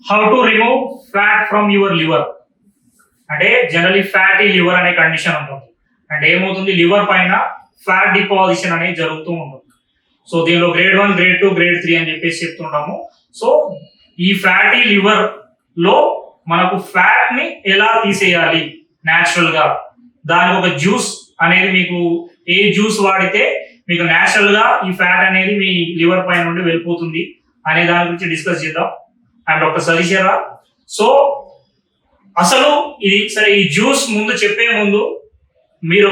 How to remove fat from your liver. అంటే generally fatty liver అనే condition ఉంటుంది. అంటే ఏమవుతుంది, లివర్ పైన ఫ్యాట్ డిపాజిషన్ అనేది జరుగుతూ ఉంటుంది. సో దీనిలో గ్రేడ్ 1, గ్రేడ్ 2, గ్రేడ్ 3 అని చెప్పేసి చెప్తుంటాము. సో ఈ ఫ్యాటీ లివర్ లో మనకు ఫ్యాట్ ని ఎలా తీసేయాలి న్యాచురల్ గా, దానికి ఒక జ్యూస్ అనేది మీకు ఏ జ్యూస్ వాడితే మీకు న్యాచురల్ గా ఈ ఫ్యాట్ అనేది మీ లివర్ పైన నుండి వెళ్ళిపోతుంది అనే దాని గురించి డిస్కస్ చేద్దాం. And doctor Satish Rao. So అసలు ఇది సరే, ఈ జ్యూస్ ముందు చెప్పే ముందు మీరు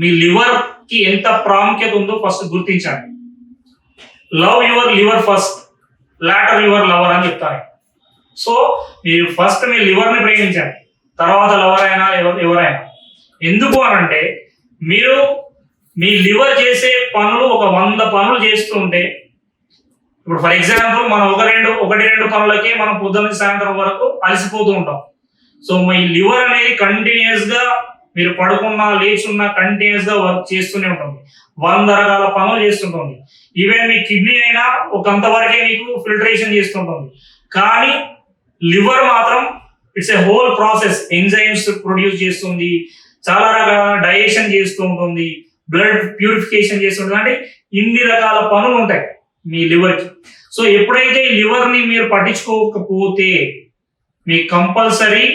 మీ లివర్ కి ఎంత ప్రాముఖ్యత ఉందో ఫస్ట్ గుర్తించండి. Love your liver first, later your lover అని చెప్తాను. సో మీరు ఫస్ట్ మీ లివర్ ని ప్రేమించండి, తర్వాత లవర్ అయినా ఎవరైనా. ఎందుకు అనంటే మీరు మీ లివర్ చేసే పనులు ఒక 100 పనులు చేస్తుంటే, ఇప్పుడు ఫర్ ఎగ్జాంపుల్ మనం ఒకటి రెండు పనులకే మనం పొద్దున్న సాయంత్రం వరకు అలసిపోతూ ఉంటాం. సో మీ లివర్ అనేది కంటిన్యూస్ గా మీరు పడుకున్నా లేచున్నా కంటిన్యూస్ గా వర్క్ చేస్తూనే ఉంటుంది, 100 రకాల పనులు చేస్తుంటుంది. ఈవెన్ మీ కిడ్నీ అయినా ఒకంత వరకే మీకు ఫిల్టరేషన్ చేస్తుంటుంది. కానీ లివర్ మాత్రం it's a whole process. Enzymes produce చేస్తుంది, చాలా రకాల డైజెషన్ చేస్తూ ఉంటుంది, బ్లడ్ ప్యూరిఫికేషన్ చేస్తుంటుంది. అంటే ఇన్ని రకాల పనులు ఉంటాయి మీ లివర్ కి. సో ఎప్పుడైతే ఈ లివర్ ని మీరు పట్టించుకోకపోతే మీకు కంపల్సరీ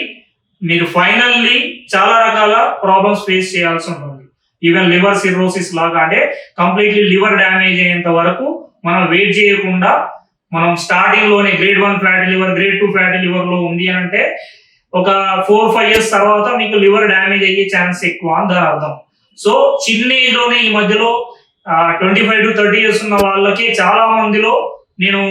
మీరు ఫైనల్లీ చాలా రకాల ప్రాబ్లమ్స్ ఫేస్ చేయాల్సి ఉంటుంది. ఈవెన్ లివర్ సిరోసిస్ లాగా, అంటే కంప్లీట్లీ లివర్ డ్యామేజ్ అయ్యేంత వరకు మనం వెయిట్ చేయకుండా, మనం స్టార్టింగ్ లోనే grade 1 fatty liver, grade 2 fatty liver లో ఉంది అని అంటే ఒక 4-5 ఇయర్స్ తర్వాత మీకు లివర్ డ్యామేజ్ అయ్యే ఛాన్స్ ఎక్కువ అని దాని అర్థం. సో చిన్న ఏజ్ లోనే ఈ మధ్యలో 25 to 30 ఇయర్స్ ఉన్న వాళ్ళకి చాలా మందిలో నేను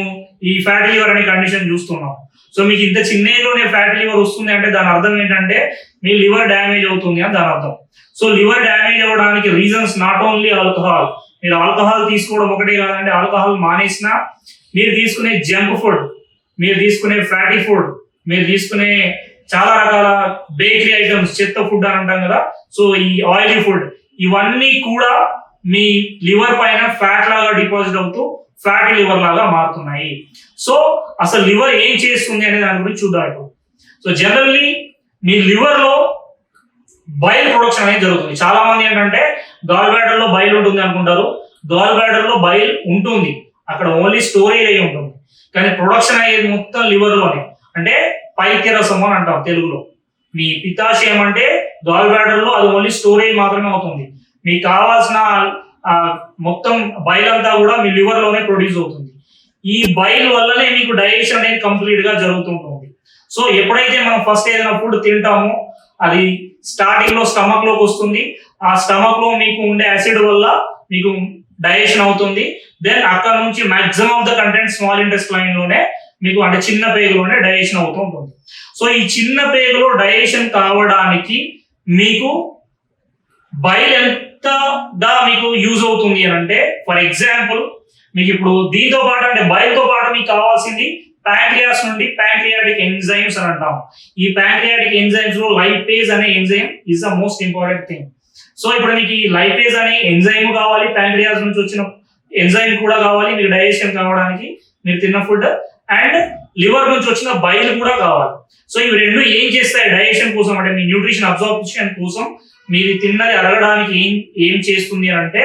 ఈ ఫ్యాటీ లివర్ అనే కండిషన్ చూస్తున్నాను. సో మీకు ఇంత చిన్న ఏజ్ లోనే ఫ్యాటీ లివర్ వస్తుంది అంటే దాని అర్థం ఏంటంటే మీ లివర్ డ్యామేజ్ అవుతుంది అని దాని అర్థం. సో లివర్ డ్యామేజ్ అవ్వడానికి రీజన్స్ నాట్ ఓన్లీ ఆల్కహాల్. మీరు ఆల్కహాల్ తీసుకోవడం ఒకటే కాదంటే, ఆల్కహాల్ మానేసినా మీరు తీసుకునే జంక్ ఫుడ్, మీరు తీసుకునే ఫ్యాటీ ఫుడ్, మీరు తీసుకునే చాలా రకాల బేకరీ ఐటమ్స్, చెత్త ఫుడ్ అని అంటాం కదా, సో ఈ ఆయిలీ ఫుడ్, ఇవన్నీ కూడా మీ లివర్ పైన ఫ్యాట్ లాగా డిపాజిట్ అవుతూ ఫ్యాటీ లివర్ లాగా మారుతున్నాయి. సో అసలు లివర్ ఏం చేస్తుంది అనే దాని గురించి చూద్దాం ఇప్పుడు. సో జనరల్లీ మీ లివర్ లో బైల్ ప్రొడక్షన్ అనేది జరుగుతుంది. చాలా మంది ఏంటంటే గాల్ బ్లాడర్ లో బైల్ ఉంటుంది అనుకుంటారు. గాల్ బ్లాడర్ లో బైల్ ఉంటుంది, అక్కడ ఓన్లీ స్టోరేజ్ అయి ఉంటుంది. కానీ ప్రొడక్షన్ అయ్యేది మొత్తం లివర్ లోనే. అంటే పైత్యరసం అని అంటాం తెలుగులో. మీ పిత్తాశయం అంటే గాల్ బ్లాడర్ లో అది ఓన్లీ స్టోరేజ్ మాత్రమే అవుతుంది. మీకు కావాల్సిన మొత్తం బైల్ అంతా కూడా మీ లివర్ లోనే ప్రొడ్యూస్ అవుతుంది. ఈ బైల్ వల్లనే మీకు డైజెషన్ అనేది కంప్లీట్ గా జరుగుతుంటుంది. సో ఎప్పుడైతే మనం ఫస్ట్ ఏదైనా ఫుడ్ తింటామో అది స్టార్టింగ్ లో స్టమక్ లోకి వస్తుంది. ఆ స్టమక్ లో మీకు ఉండే యాసిడ్ వల్ల మీకు డైజెషన్ అవుతుంది. దెన్ అక్కడ నుంచి maximum of the content small intestine లోనే మీకు, అంటే చిన్న పేగులోనే డైజెషన్ అవుతూ ఉంటుంది. సో ఈ చిన్న పేగులో డైజెషన్ కావడానికి మీకు బైల్ ఎంతగా మీకు యూజ్ అవుతుంది అని అంటే, ఫర్ ఎగ్జాంపుల్ మీకు ఇప్పుడు దీంతో పాటు, అంటే బైల్ తో పాటు మీకు కావాల్సింది ప్యాంక్రియాస్ నుండి ప్యాంక్రియాటిక్ ఎంజైమ్స్ అని అంటాం. ఈ ప్యాంక్రియాటిక్ ఎంజైమ్స్ లో లైపేజ్ అనే enzyme is the most important thing. So ఇప్పుడు మీకు ఈ లైపేజ్ అనే ఎంజైమ్ కావాలి, ప్యాంక్రియాస్ నుంచి వచ్చిన ఎంజైమ్ కూడా కావాలి మీకు డైజెషన్ కావడానికి, మీరు తిన్న ఫుడ్, అండ్ లివర్ నుంచి వచ్చిన బైల్ కూడా కావాలి. సో ఇవి రెండు ఏం చేస్తాయి డైజెషన్ కోసం, అంటే మీ న్యూట్రిషన్ అబ్జార్ప్షన్ కోసం, మీరు తిన్నది అరగడానికి ఏం చేస్తుంది అని అంటే,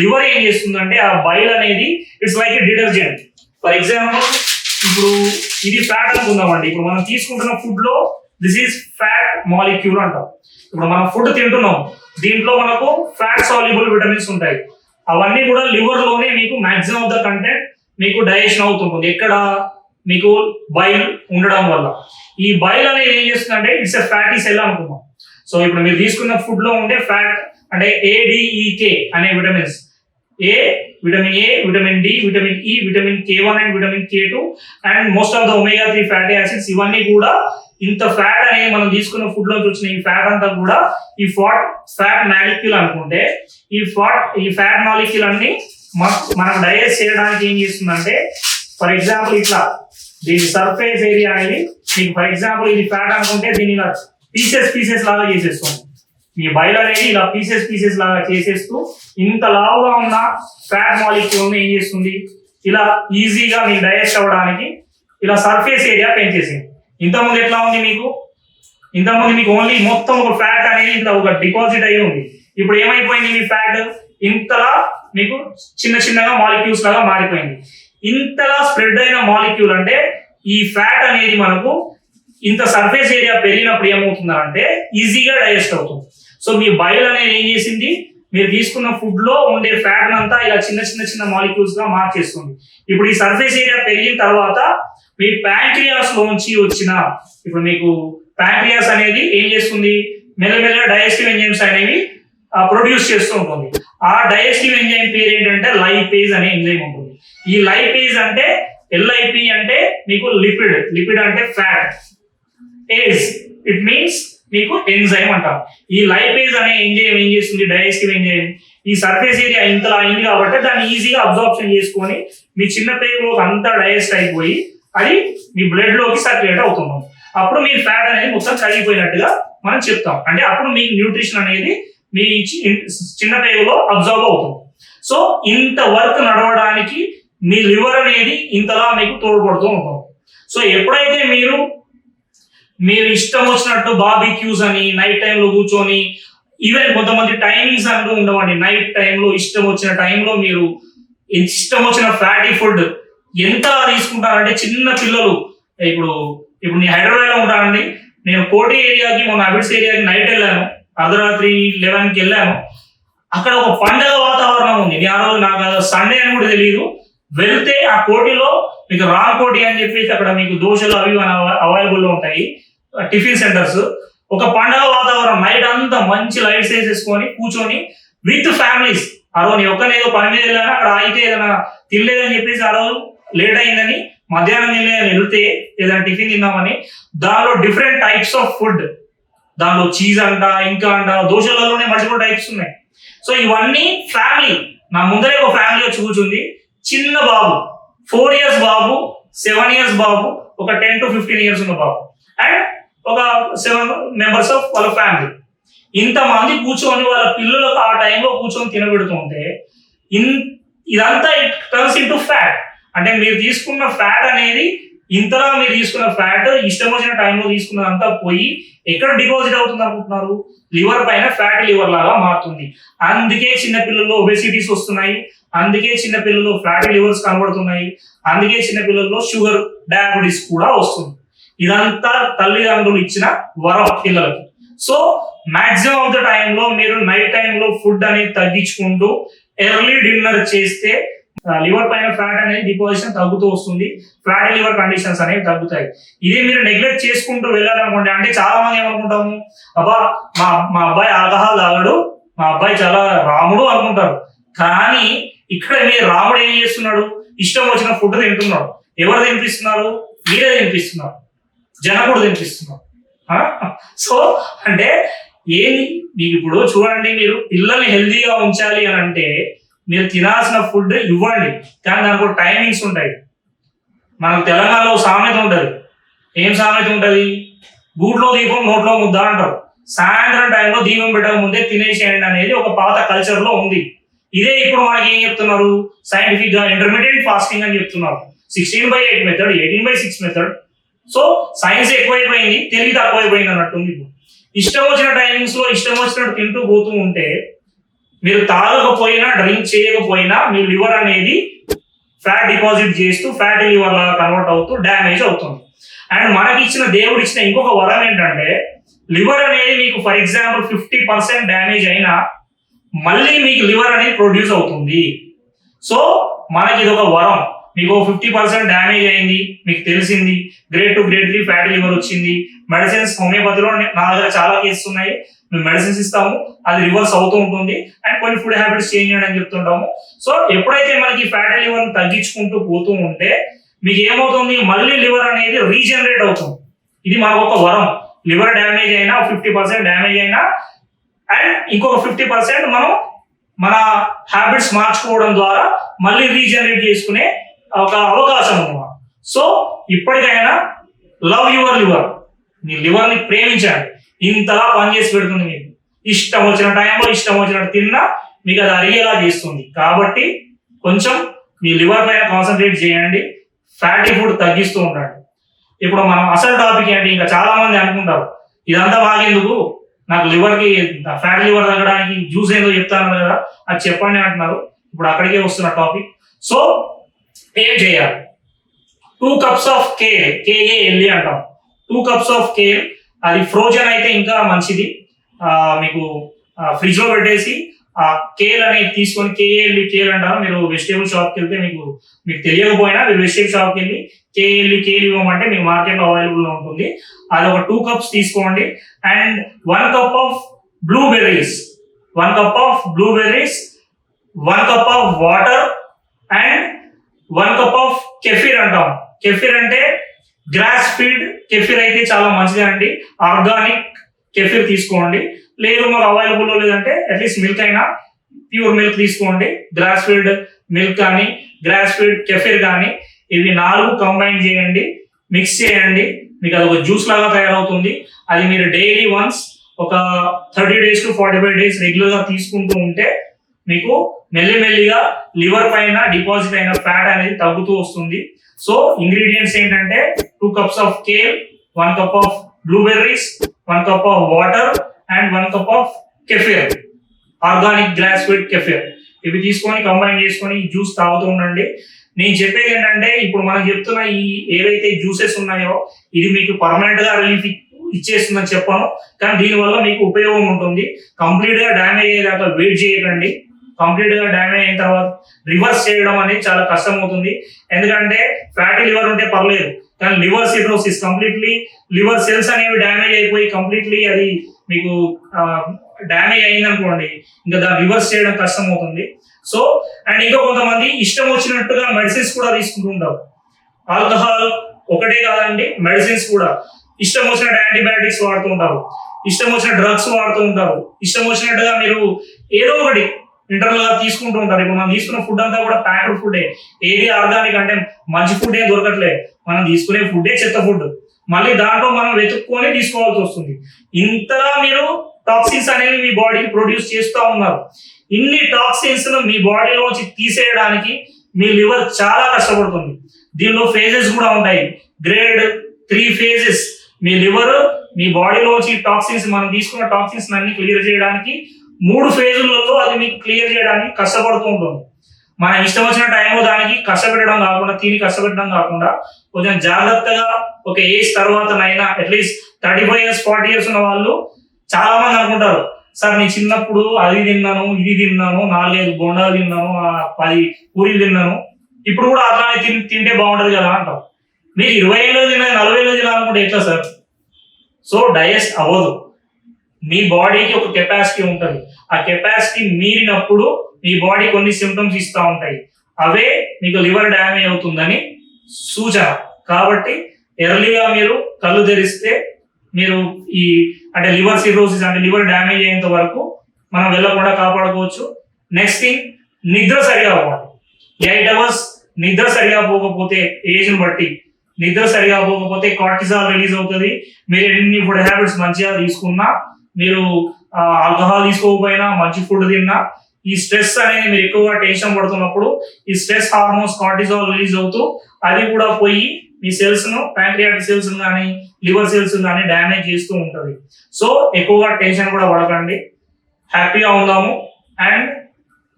లివర్ ఏం చేస్తుంది అంటే ఆ బైల్ అనేది it's like A detergent. For example ఇప్పుడు ఇది ఫ్యాట్ అనుకుందామండి. ఇప్పుడు మనం తీసుకుంటున్న ఫుడ్ లో దిస్ ఈస్ ఫ్యాట్ మాలిక్యూల్ అంటాం. ఇప్పుడు మనం ఫుడ్ తింటున్నాం, దీంట్లో మనకు ఫ్యాట్ సాల్యుబుల్ విటమిన్స్ ఉంటాయి. అవన్నీ కూడా లివర్ లోనే మీకు మాక్సిమం ఆఫ్ ద కంటెంట్ మీకు డైజెషన్ అవుతుంటుంది. ఎక్కడ మీకు బైల్ ఉండడం వల్ల. ఈ బైల్ అనేది ఏం చేస్తుందంటే ఇట్స్ ఎ ఫ్యాటీ సెల్ అనుకున్నాం. సో ఇప్పుడు మీరు తీసుకున్న ఫుడ్ లో ఉండే ఫ్యాట్ అంటే ADEK అనే vitamins, vitamin A, vitamin D, vitamin E, vitamin K1 and vitamin K2 and most of the omega-3 fatty acids, ఇవన్నీ కూడా ఇంత ఫ్యాట్ అనేది మనం తీసుకున్న ఫుడ్ లోకి వచ్చిన ఈ ఫ్యాట్ అంతా కూడా ఈ ఫ్యాట్ మాలిక్యూల్ అనుకుంటే, ఈ ఫ్యాట్ మాలిక్యూల్ అన్ని మనం డైజెస్ట్ చేయడానికి ఏం చేస్తుందంటే, ఫర్ ఎగ్జాంపుల్ ఇట్లా దీని సర్ఫేస్ ఏరియా అనేది మీకు, ఫర్ ఎగ్జాంపుల్ ఇది ఫ్యాట్ అనుకుంటే దీన్ని ఇలా పీసెస్ లాగా చేసేస్తుంది. ఈ బైల్ అనేది ఇలా పీసెస్ లాగా చేసేస్తూ ఇంత లావుగా ఉన్న ఫ్యాట్ మాలిక్యూల్ ఏం చేస్తుంది, ఇలా ఈజీగా మీకు డైజెస్ట్ అవ్వడానికి ఇలా సర్ఫేస్ ఏరియా పెంచేసింది. ఇంతకుముందు ఎట్లా ఉంది మీకు? ఇంతకుముందు మీకు ఓన్లీ మొత్తం ఒక ఫ్యాట్ అనేది ఇంత ఒక డిపాజిట్ అయి ఉంది. ఇప్పుడు ఏమైపోయింది? మీ ఫ్యాట్ ఇంతలా మీకు చిన్న చిన్నగా మాలిక్యూల్స్ లాగా మారిపోయింది. ఇంతలా స్ప్రెడ్ అయిన మాలిక్యూల్ అంటే ఈ ఫ్యాట్ అనేది మనకు ఇంత సర్ఫేస్ ఏరియా పెరిగినప్పుడు ఏమవుతుందంటే ఈజీగా డైజెస్ట్ అవుతుంది. సో మీ బైల్ అనేది ఏం చేసింది? మీరు తీసుకున్న ఫుడ్ లో ఉండే ఫ్యాట్ అంతా ఇలా చిన్న చిన్న చిన్న మాలిక్యూల్స్ గా మార్చేస్తుంది. ఇప్పుడు ఈ సర్ఫేస్ ఏరియా పెరిగిన తర్వాత మీ ప్యాంక్రియాస్ లోంచి వచ్చిన, ఇప్పుడు మీకు ప్యాంక్రియాస్ అనేది ఏం చేస్తుంది? మెల్లమెల్లగా డైజెస్టివ్ ఎంజైమ్స్ అనేవి ప్రొడ్యూస్ చేస్తూ ఉంటుంది. ఆ డైజెస్టివ్ ఎంజైమ్ పేరు ఏంటంటే లైపేజ్ అనే ఎంజైమ్ ఉంటుంది. ఈ లైపేజ్ అంటే LIP అంటే మీకు లిపిడ్ అంటే ఫ్యాట్, ఏజ్ ఇట్ మీన్స్ మీకు ఎంజైమ్ అంటాం. ఈ లైపేజ్ అనే ఎంజైమ్ ఏం చేస్తుంది? డైజెస్టివ్ ఎంజైమ్ ఈ సర్ఫేస్ ఏరియా ఇంతలా అయింది కాబట్టి దాన్ని ఈజీగా అబ్జార్ప్షన్ చేసుకొని మీ చిన్న పేగులోకి అంతా డైజెస్ట్ అయిపోయి అది మీ బ్లడ్ లోకి సర్క్యులేట్ అవుతుంది. అప్పుడు మీ ఫ్యాట్ అనేది మొత్తం కరిగిపోయినట్టుగా మనం చెప్తాం. అంటే అప్పుడు మీ న్యూట్రిషన్ అనేది మీ చిన్న పేగులో అబ్జర్వ్ అవుతుంది. సో ఇంత వర్క్ నడవడానికి మీ లివర్ అనేది ఇంతలా మీకు తోడ్పడుతూ ఉంటుంది. సో ఎప్పుడైతే మీరు ఇష్టం వచ్చినట్టు బార్బిక్యూస్ అని నైట్ టైంలో కూర్చొని, ఈవెన్ కొంతమంది టైమింగ్స్ అంటూ ఉండవండి. నైట్ టైంలో ఇష్టం వచ్చిన టైంలో మీరు ఇష్టం వచ్చిన ఫ్యాటీ ఫుడ్ ఎంత తీసుకుంటారంటే, చిన్న పిల్లలు ఇప్పుడు నేను హైదరాబాద్ లో ఉంటానండి. నేను కోటి ఏరియాకి, మొన్న అబిడ్స్ ఏరియాకి నైట్ వెళ్ళాను, అర్ధరాత్రి 11కి వెళ్ళాను. అక్కడ ఒక పండగ వాతావరణం ఉంది. ఆ రోజు నాకు సండే అని కూడా తెలియదు. వెళ్తే ఆ కోటిలో మీకు రామ్ కోటి అని చెప్పేసి అక్కడ మీకు దోశలు అవి అవైలబుల్ లో ఉంటాయి, టిఫిన్ సెంటర్స్. ఒక పండగ వాతావరణం, నైట్ అంతా మంచి లైట్స్ వేసేసుకొని కూర్చొని విత్ ఫ్యామిలీస్. ఆ రోజు నేను ఒక్కనే ఏదో పని మీద వెళ్ళాను, అక్కడ అయితే ఏదైనా తినలేదని చెప్పేసి ఆ రోజు లేట్ అయిందని మధ్యాహ్నం తినలేదని వెళ్తే ఏదైనా టిఫిన్ తిందామని, దానిలో డిఫరెంట్ టైప్స్ ఆఫ్ ఫుడ్, దానిలో చీజ్ అంట, ఇంకా అంట, దోశలలోనే మల్టిపుల్ టైప్స్ ఉన్నాయి. సో ఇవన్నీ ఫ్యామిలీ, నా ముందరే ఒక ఫ్యామిలీ వచ్చి కూర్చుంది. చిన్న బాబు, 4 years బాబు, 7 years బాబు, ఒక 10 to 15 years ఉన్న బాబు, అండ్ ఒక 7 members ఆఫ్ వాళ్ళ ఫ్యామిలీ. ఇంతమంది కూర్చొని వాళ్ళ పిల్లలకు ఆ టైంలో కూర్చొని తినబెడుతుంటే ఇదంతా ఇట్ టర్న్స్ ఇంటూ ఫ్యాట్. అంటే మీరు తీసుకున్న ఫ్యాట్ అనేది ఇంతలా మీరు తీసుకున్న ఫ్యాట్ ఇష్టం వచ్చిన టైంలో తీసుకున్నదంతా పోయి ఎక్కడ డిపాజిట్ అవుతుంది అనుకుంటున్నారు? లివర్ పైన ఫ్యాటీ లివర్ లాగా మారుతుంది. అందుకే చిన్నపిల్లల్లో ఒబెసిటీస్ వస్తున్నాయి, అందుకే చిన్నపిల్లల్లో ఫ్యాటీ లివర్స్ కనబడుతున్నాయి, అందుకే చిన్నపిల్లల్లో షుగర్, డయాబెటీస్ కూడా వస్తుంది. ఇదంతా తల్లిదండ్రులు ఇచ్చిన వరం పిల్లలకి. సో మాక్సిమం ఆఫ్ ద టైంలో మీరు నైట్ టైంలో ఫుడ్ అనేది తగ్గించుకుంటూ ఎర్లీ డిన్నర్ చేస్తే లివర్ పైన ఫ్యాట్ అనేది డిపాజిషన్ తగ్గుతూ వస్తుంది, ఫ్యాటీ లివర్ కండిషన్స్ అనేవి తగ్గుతాయి. ఇదే మీరు నెగ్లెక్ట్ చేసుకుంటూ వెళ్ళాలనుకోండి, అంటే చాలా మంది ఏమనుకుంటాము, అబ్బా మా అబ్బాయి ఆల్కహాల్ తాగడు, మా అబ్బాయి చాలా రాముడు అనుకుంటారు. కానీ ఇక్కడ మీరు రాముడు ఏం చేస్తున్నాడు? ఇష్టం వచ్చిన ఫుడ్ తింటున్నాడు. ఎవరు తినిపిస్తున్నారు? మీరే తినిపిస్తున్నారు, జనకుడు తినిపిస్తున్నారు. సో అంటే ఏంది మీకు? ఇప్పుడు చూడండి, మీరు పిల్లల్ని హెల్తీగా ఉంచాలి అని అంటే మీరు తినాల్సిన ఫుడ్ ఇవ్వండి, కానీ దానికి టైమింగ్స్ ఉంటాయి. మనకు తెలంగాణలో సామెత ఉంటుంది. ఏం సామెత ఉంటుంది? గూట్లో దీపం నోట్లో ముద్ద అంటారు. సాయంత్రం టైంలో దీపం పెట్టక ముందే తినేసేయండి అనేది ఒక పాత కల్చర్ లో ఉంది. ఇదే ఇప్పుడు మనకి ఏం చెప్తున్నారు? సైంటిఫిక్ గా ఇంటర్మీడియట్ ఫాస్టింగ్ అని చెప్తున్నారు. 16/8 మెథడ్, 18/6 మెథడ్. సో సైన్స్ ఎక్కువైపోయింది, తెలివి తక్కువైపోయింది అన్నట్టుంది. ఇష్టం వచ్చిన టైమింగ్స్ లో ఇష్టం వచ్చినట్టు తింటూ పోతూ ఉంటే మీరు తాగకపోయినా, డ్రింక్ చేయకపోయినా మీ లివర్ అనేది ఫ్యాట్ డిపాజిట్ చేస్తూ ఫ్యాటీ లివర్ లాగా కన్వర్ట్ అవుతూ డ్యామేజ్ అవుతుంది. అండ్ మనకి ఇచ్చిన దేవుడు ఇచ్చిన ఇంకొక వరం ఏంటంటే, లివర్ అనేది మీకు ఫర్ ఎగ్జాంపుల్ 50% డ్యామేజ్ అయినా మళ్ళీ మీకు లివర్ అనేది ప్రొడ్యూస్ అవుతుంది. సో మనకి ఇది ఒక వరం. మీకు 50% డ్యామేజ్ అయింది, మీకు తెలిసింది, గ్రేడ్ 2 గ్రేడ్ 3 ఫ్యాటీ లివర్ వచ్చింది. మెడిసిన్స్ హోమియోపతిలో నా దగ్గర చాలా కేసెస్ ఉన్నాయి. మేము మెడిసిన్స్ ఇస్తాము, అది రివర్స్ అవుతూ ఉంటుంది. అండ్ కొన్ని ఫుడ్ హ్యాబిట్స్ చేంజ్ చేయడం అని చెప్తుంటాము. సో ఎప్పుడైతే మనకి ఫ్యాటీ లివర్ తగ్గించుకుంటూ పోతూ ఉంటే మీకు ఏమవుతుంది? మళ్ళీ లివర్ అనేది రీజనరేట్ అవుతుంది. ఇది మనకు ఒక వరం. లివర్ డ్యామేజ్ అయినా, 50% డ్యామేజ్ అయినా, అండ్ ఇంకొక 50% మనం మన హ్యాబిట్స్ మార్చుకోవడం ద్వారా మళ్ళీ రీజనరేట్ చేసుకునే ఒక అవకాశం అన్నమాట. సో ఇప్పటికైనా love your liver. Me liver ని ప్రేమించండి. ఇంతలా పనిచేసి పెడుతుంది. మీకు ఇష్టం వచ్చిన టైంలో ఇష్టం వచ్చినట్టు తిన్నా మీకు అది అరిగేలా చేస్తుంది. కాబట్టి కొంచెం మీ లివర్ పైన కాన్సన్ట్రేట్ చేయండి, ఫ్యాటీ ఫుడ్ తగ్గిస్తూ ఉండండి. ఇప్పుడు మనం అసలు టాపిక్ ఏంటి, ఇంకా చాలా మంది అనుకుంటారు ఇదంతా మాకెందుకు, నాకు లివర్కి ఫ్యాట్ లివర్ తగ్గడానికి జ్యూస్ ఏదో చెప్తాను కదా అది చెప్పండి అంటున్నారు. ఇప్పుడు అక్కడికే వస్తున్న టాపిక్. సో ఏం చేయాలి, 2 cups ఆఫ్ కేల్, కేఏఎల్ఈ అంటాం, 2 cups ఆఫ్ కేల్. అది ఫ్రోజన్ అయితే ఇంకా మంచిది. మీకు ఫ్రిడ్జ్ లో పెట్టేసి ఆ కేల్ అనేది తీసుకొని, కేఏఎల్ఈ కేల్ అంటారు. మీరు వెజిటేబుల్ షాప్కి వెళ్తే మీకు తెలియకపోయినా మీరు వెజిటేబుల్ షాప్కి వెళ్ళి కేఎల్ఈ కేల్ ఇవ్వమంటే మీకు మార్కెట్లో అవైలబుల్ లో ఉంటుంది. అది ఒక 2 cups తీసుకోండి. And 1 cup of blueberries, 1 cup of blueberries, 1 cup of water and 1 cup of kefir అంటాం. కెఫీర్ అంటే గ్రాస్ ఫీడ్ కెఫీర్ అయితే చాలా మంచిది అండి. ఆర్గానిక్ కెఫీర్ తీసుకోండి. లేదు మాకు అవైలబుల్ లేదంటే అట్లీస్ట్ మిల్క్ అయినా ప్యూర్ మిల్క్ తీసుకోండి. గ్రాస్ ఫీడ్ మిల్క్ కానీ గ్రాస్ ఫీడ్ కెఫీర్ కానీ ఇవి 4 కంబైన్ చేయండి, మిక్స్ చేయండి. మీకు అది ఒక జ్యూస్ లాగా తయారవుతుంది. అది మీరు డైలీ వన్స్ ఒక 30 days to 45 days రెగ్యులర్ గా తీసుకుంటూ ఉంటే మీకు మెల్లిమెల్లిగా లివర్ పైన డిపాజిట్ అయిన ఫ్యాట్ అనేది తగ్గుతూ వస్తుంది. సో ఇంగ్రీడియంట్స్ ఏంటంటే 2 cups of kale, 1 cup of blueberries, 1 cup of water and 1 cup of kefir, organic grass feed kefir. ఇవి తీసుకొని కంబైన్ చేసుకొని జ్యూస్ తాగుతూ ఉండండి. నేను చెప్పేది ఏంటంటే ఇప్పుడు మనం చెప్తున్న ఈ ఏవైతే జ్యూసెస్ ఉన్నాయో ఇది మీకు పర్మనెంట్ గా రిలీఫ్ ఇచ్చేస్తుందని చెప్పాను, కానీ దీనివల్ల మీకు ఉపయోగం ఉంటుంది. కంప్లీట్ గా డ్యామేజ్ అయ్యేదాకా వెయిట్ చేయకండి. కంప్లీట్ గా డ్యామేజ్ అయిన తర్వాత రివర్స్ చేయడం అనేది చాలా కష్టం అవుతుంది. ఎందుకంటే ఫ్యాటీ లివర్ ఉంటే పర్లేదు, కానీ liver cirrhosis completely liver cells అనేవి డ్యామేజ్ అయిపోయి కంప్లీట్లీ అది మీకు డ్యామేజ్ అయిందనుకోండి, ఇంకా దాన్ని రివర్స్ చేయడం కష్టం అవుతుంది. సో అండ్ ఇంకా కొంతమంది ఇష్టం వచ్చినట్టుగా మెడిసిన్స్ కూడా తీసుకుంటూ ఉంటారు. ఆల్కహాల్ ఒకటే కాదండి, మెడిసిన్స్ కూడా ఇష్టం వచ్చినట్టు యాంటీబయాటిక్స్ వాడుతూ ఉంటారు, ఇష్టం వచ్చిన డ్రగ్స్ వాడుతూ ఉంటారు, ఇష్టం వచ్చినట్టుగా మీరు ఏదో ఒకటి ఇంటర్నల్ గా తీసుకుంటూ ఉంటారు. ఇప్పుడు మనం తీసుకున్న ఫుడ్ అంతా కూడా ప్యాక్డ్ ఫుడ్, ఏది ఆర్గానిక్ అంటే మంచి ఫుడ్ ఏం దొరకట్లేదు. మనం తీసుకునే ఫుడ్డే చెత్త ఫుడ్, మళ్ళీ దాంట్లో మనం వెతుక్కొని తీసుకోవాల్సి వస్తుంది. ఇంతలా మీరు టాక్సిన్స్ అనేవి మీ బాడీకి ప్రొడ్యూస్ చేస్తూ ఉన్నారు. ఇన్ని టాక్సిన్స్ ను మీ బాడీలోంచి తీసేయడానికి మీ లివర్ చాలా కష్టపడుతుంది. దీనిలో ఫేజెస్ కూడా ఉంటాయి, గ్రేడ్ 3 phases. మీ లివర్ మీ బాడీలోంచి టాక్సిన్స్, మనం తీసుకున్న టాక్సిన్స్ అన్ని క్లియర్ చేయడానికి 3 phases అది మీకు క్లియర్ చేయడానికి కష్టపడుతూ ఉంటుంది. మనం ఇష్టం వచ్చిన టైంలో దానికి కష్టపెట్టడం కాకుండా, తిని కష్టపెట్టడం కాకుండా కొంచెం జాగ్రత్తగా ఒక ఏజ్ తర్వాతనైనా అట్లీస్ట్ 35 years 40 years ఉన్న వాళ్ళు చాలా మంది అనుకుంటారు, సార్ నేను చిన్నప్పుడు అది తిన్నాను, ఇది తిన్నాను, 4-5 బొండాలు తిన్నాను, 10 పూరీలు తిన్నాను, ఇప్పుడు కూడా అట్లానే తింటే బాగుంటది కదా అంటారు. మీరు 20 ఏళ్ళు తిన్నా 40 ఏళ్ళు తినాలనుకుంటే ఎట్లా సార్? సో డైజెస్ట్ అవ్వదు. మీ బాడీకి ఒక కెపాసిటీ ఉంటుంది. ఆ కెపాసిటీ మీరినప్పుడు మీ బాడీ కొన్ని సిమ్టమ్స్ ఇస్తూ ఉంటాయి. అవే మీకు లివర్ డ్యామేజ్ అవుతుందని సూచన. కాబట్టి ఎర్లీగా మీరు కళ్ళు తెరిస్తే మీరు ఈ అంటే లివర్ సిరోసిస్ అంటే లివర్ డ్యామేజ్ అయ్యేంత వరకు మనం వెళ్ళకుండా కాపాడుకోవచ్చు. నెక్స్ట్ థింగ్, నిద్ర సరిగా పోవాలి. 8 hours నిద్ర సరిగా పోకపోతే, ఏజ్ని బట్టి నిద్ర సరిగా పోకపోతే కార్టిజాల్ రిలీజ్ అవుతుంది. మీరు ఎన్ని ఫుడ్ హ్యాబిట్స్ మంచిగా తీసుకున్నా, మీరు ఆల్కహాల్ తీసుకోకపోయినా, మంచి ఫుడ్ తిన్నా, ఈ స్ట్రెస్ అనేది మీరు ఎక్కువగా టెన్షన్ పడుతున్నప్పుడు ఈ స్ట్రెస్ హార్మోన్స్ కార్టిజాల్ రిలీజ్ అవుతూ అది కూడా పోయి మీ సెల్స్ ను, ప్యాంక్రియాటిక్ సెల్స్ కానీ లివర్ సెల్స్ కానీ డ్యామేజ్ చేస్తూ ఉంటుంది. సో ఎక్కువగా టెన్షన్ కూడా పడకండి, హ్యాపీగా ఉందాము అండ్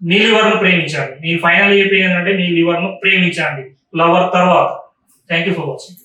మీ లివర్ ను ప్రేమించండి. నేను ఫైనల్ చెప్పేది ఏంటంటే మీ లివర్ ను ప్రేమించండి లవర్ తర్వాత. Thank you for watching.